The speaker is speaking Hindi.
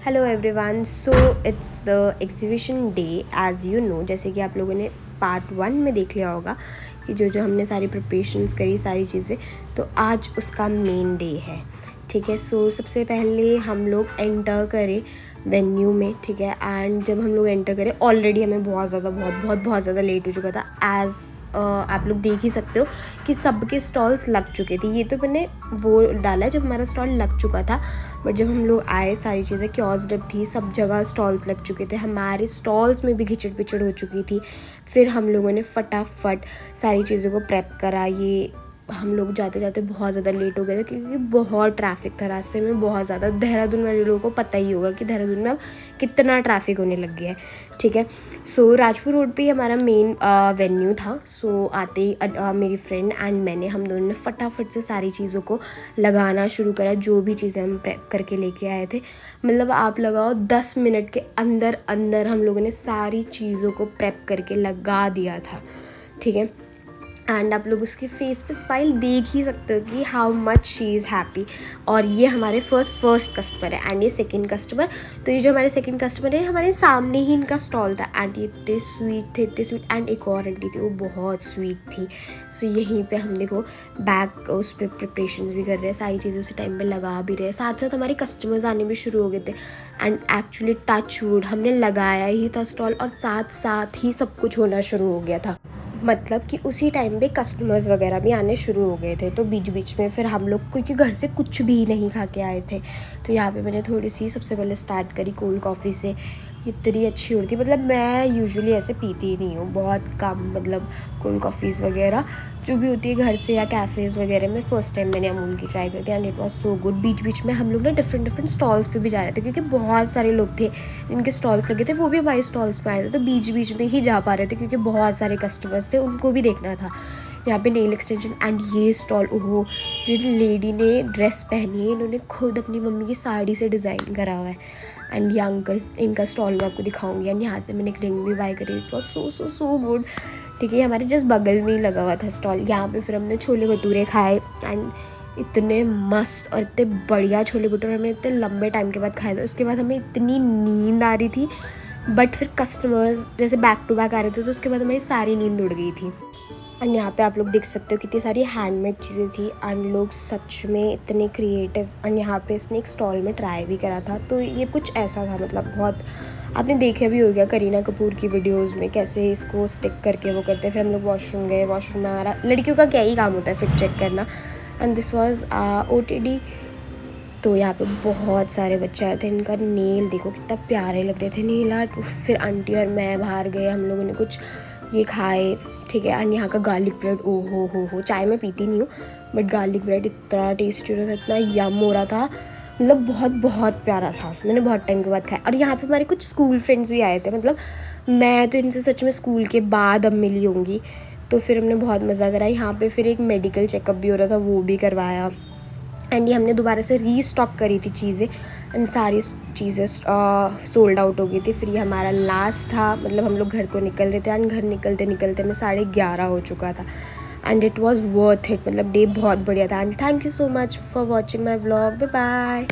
Hello everyone, so it's the exhibition day as you know. जैसे कि आप लोगों ने पार्ट 1 में देख लिया होगा कि जो हमने सारी प्रिपरेशंस करी, सारी चीज़ें, तो आज उसका मेन डे है। ठीक है, सो सबसे पहले हम लोग एंटर करें वेन्यू में। ठीक है, एंड जब हम लोग एंटर करें ऑलरेडी हमें बहुत ज़्यादा लेट हो चुका था। एज़ आप लोग देख ही सकते हो कि सबके स्टॉल्स लग चुके थे। ये तो मैंने वो डाला है जब हमारा स्टॉल लग चुका था, बट जब हम लोग आए सारी चीज़ें क्योंसड थी, सब जगह स्टॉल्स लग चुके थे, हमारे स्टॉल्स में भी घिचड़ पिचड़ हो चुकी थी। फिर हम लोगों ने फटाफट सारी चीज़ों को प्रेप करा। ये हम लोग जाते जाते बहुत ज़्यादा लेट हो गए थे क्योंकि बहुत ट्रैफिक था रास्ते में, बहुत ज़्यादा। देहरादून वाले लोगों को पता ही होगा कि देहरादून में अब कितना ट्रैफिक होने लग गया है। ठीक है, सो राजपुर रोड पे ही हमारा मेन वेन्यू था। सो आते ही मेरी फ्रेंड एंड मैंने, हम दोनों ने फटाफट से सारी चीज़ों को लगाना शुरू करा। जो भी चीज़ें हम प्रेप करके लेके आए थे, मतलब आप लगाओ 10 मिनट के अंदर अंदर हम लोगों ने सारी चीज़ों को प्रेप करके लगा दिया था। ठीक है, एंड आप लोग उसके फेस पे स्माइल देख ही सकते हो कि how much she is happy. और ये हमारे फर्स्ट कस्टमर है एंड ये सेकंड कस्टमर। तो ये जो हमारे सेकंड कस्टमर है, हमारे सामने ही इनका स्टॉल था एंड ये इतने स्वीट थे। एंड एक और आंटी थी, वो बहुत स्वीट थी। सो यहीं पे हम देखो बैक उस पर प्रिपरेशंस भी कर रहे हैं, सारी चीज़ें उसी टाइम पे लगा भी रहे हैं। साथ साथ हमारे कस्टमर्स आने भी शुरू हो गए थे एंड एक्चुअली टच वुड हमने लगाया ही था स्टॉल और साथ साथ ही सब कुछ होना शुरू हो गया था। मतलब कि उसी टाइम पे कस्टमर्स वगैरह भी आने शुरू हो गए थे। तो बीच में फिर हम लोग, क्योंकि घर से कुछ भी नहीं खा के आए थे, तो यहाँ पे मैंने थोड़ी सी सबसे पहले स्टार्ट करी कोल्ड कॉफ़ी से। इतनी अच्छी होती, मतलब मैं यूजुअली ऐसे पीती ही नहीं हूँ, बहुत कम। मतलब कोल्ड कॉफ़ीज़ वगैरह जो भी होती है घर से या कैफ़ेज़ वगैरह में, फ़र्स्ट टाइम मैंने अमूल की ट्राई करी थी and it was so good. बीच में हम लोग ना डिफरेंट स्टॉल्स पे भी जा रहे थे क्योंकि बहुत सारे लोग थे जिनके स्टॉल्स लगे थे, वो भी हमारे स्टॉल्स पे आए थे। तो बीच में ही जा पा रहे थे क्योंकि बहुत सारे कस्टमर्स थे, उनको भी देखना था। यहाँ पे नेल एक्सटेंशन एंड ये स्टॉल, ओहो, जो लेडी ने ड्रेस पहनी है, इन्होंने खुद अपनी मम्मी की साड़ी से डिज़ाइन करा हुआ है। एंड ये अंकल, इनका स्टॉल मैं आपको दिखाऊंगी। एंड यहाँ से मैंने एक रिंग भी बाय करी, इट वॉज सो गुड। ठीक है, हमारे जस्ट बगल में ही लगा हुआ था स्टॉल। यहाँ पे फिर हमने छोले भटूरे खाए एंड इतने मस्त और इतने बढ़िया छोले भटूरे हमने इतने लंबे टाइम के बाद खाए थे। उसके बाद हमें इतनी नींद आ रही थी, बट फिर कस्टमर्स जैसे बैक टू बैक आ रहे थे, तो उसके बाद हमारी सारी नींद उड़ गई थी। एंड यहाँ पे आप लोग देख सकते हो कितनी सारी हैंडमेड चीज़ें थी एंड लोग सच में इतने क्रिएटिव। एंड यहाँ पे इसने एक स्टॉल में ट्राई भी करा था, तो ये कुछ ऐसा था, मतलब बहुत आपने देखा भी हो गया करीना कपूर की वीडियोस में कैसे इसको स्टिक करके वो करते हैं। फिर हम लोग वॉशरूम गए, वॉशरूम में हमारा लड़कियों का क्या ही काम होता है, फिट चेक करना। And this was OTD। तो यहाँ पे बहुत सारे बच्चे आए थे, इनका नेल देखो कितना प्यारे लग रहे थे, नेल आर्ट। फिर आंटी और मैं बाहर गए, हम लोगों ने कुछ ये खाए। ठीक है, एंड यहाँ का गार्लिक ब्रेड, ओ हो, चाय मैं पीती नहीं हूँ, बट गार्लिक ब्रेड इतना टेस्टी हो रहा था, इतना यम हो रहा था, मतलब बहुत प्यारा था। मैंने बहुत टाइम के बाद खाया। और यहाँ पे हमारे कुछ स्कूल फ्रेंड्स भी आए थे, मतलब मैं तो इनसे सच में स्कूल के बाद अब मिली होंगी। तो फिर हमने बहुत मज़ा करा। यहाँ पे फिर एक मेडिकल चेकअप भी हो रहा था, वो भी करवाया। एंड ये हमने दोबारा से रीस्टॉक करी थी चीज़ें एंड सारी चीज़ें सोल्ड आउट हो गई थी। फिर ये हमारा लास्ट था, मतलब हम लोग घर को निकल रहे थे एंड घर निकलते में 11:30 हो चुका था। And it was worth it, मतलब डे बहुत बढ़िया था। And thank you so much for watching my vlog. Bye bye.